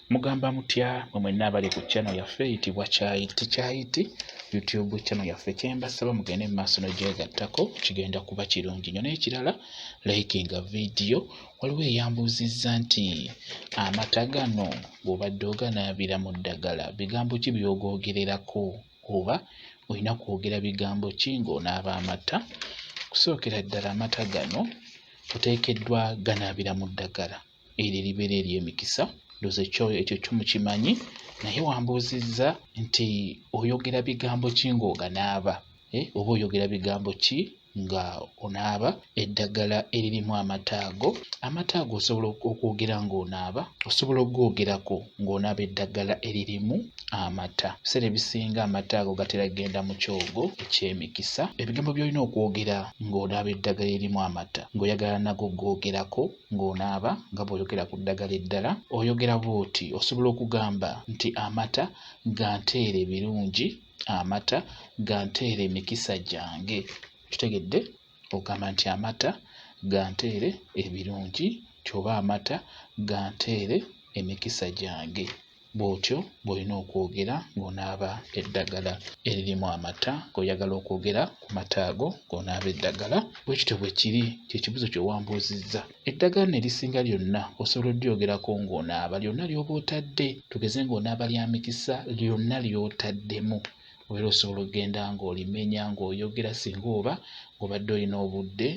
Mugamba mutya mwe mwenna abali ku channel yaffe eyitibwa Kyayiti YouTube channel yaffe. Kyembasaba mugende mu maaso n'ogyegattako kigenda kuba kirungi nnyo. N'ekirala likinga video. Waliwo eyambuuzizza nti amata gano bw'obadde oganaabira mu ddagala bigambo ki by'ogoogererako oba olina kwogera bigambo ki ng'onaaba amata? Kusookera ddala amata gano oteekeddwa ganaabira mu ddagala eryo eribeera ery'emikisa. Ndowooza ekyo kyo mukimanyi, naye wambuuzizza nti oyogera bigambo ki ng'oganaaba oba oyogera bigambo ki nga onaaba eddagala eririmu amata ago. Amata ago osobola okwogera ng'onaaba, osobola okwogerako ng'onaaba eddagala eririmu amata. Ebiseera ebisinga amata ago gatera kgenda mu kyogo eky'emikisa. Ebigambo by'olina okwogera ng'onaaba eddagala eririmu amata ng'oyagala nago gwogerako ng'onaaba nga bw'oyogera ku ddagala eddala, oyogera bw'oti. Osobola okugamba nti amata ganteere birungi, amata ganteere emikisa gyange. Kitegedde? Ogamba nti amata ganteere ebirungi kyoba amata ganteere emikisa gyange. Bw'otyo bw'olina okwogera ng'onaaba eddagala eririmu amata, ng'oyagala okwogera ku mata ago ng'onaaba eddagala. Bwe kityo bwe kiri, kye kibuuzo kye wambuuzizza. Eddagala ne lisinga lyonna osobola oddyogerako ng'onaaba lyonna ly'oba otadde. Tugeze ng'onaaba lya mikisa lyonna ly'otaddemu. Obeera osobola okgenda ng'olimenya ng'oyogera singa oba ng'obadde olina obudde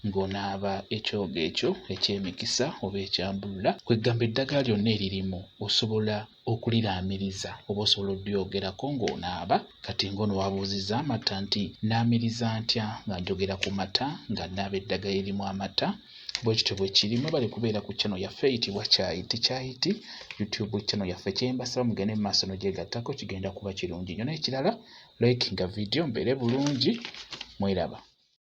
ng'onaaba ekyogo ekyo eky'emikisa oba ekyambulula. Kwegamba eddagala lyonna eririmu osobola okuliraamiriza oba osobola oddyogerako ng'onaaba. Kati ng'ono wabuuzizza amata nti naamiriza ntya nga njogera ku mata nga naaba eddagala eririmu amata. Bwe kityo bwe kiri. Mwebale kubeera ku channel yaffe eyitibwa Kyayiti YouTube channel yaffe. Kyembasaba mugende mu maaso n'ogyegattako kigenda kuba kirungi nnyo. N'ekirala likinga video mbeere bulungi. Mweraba.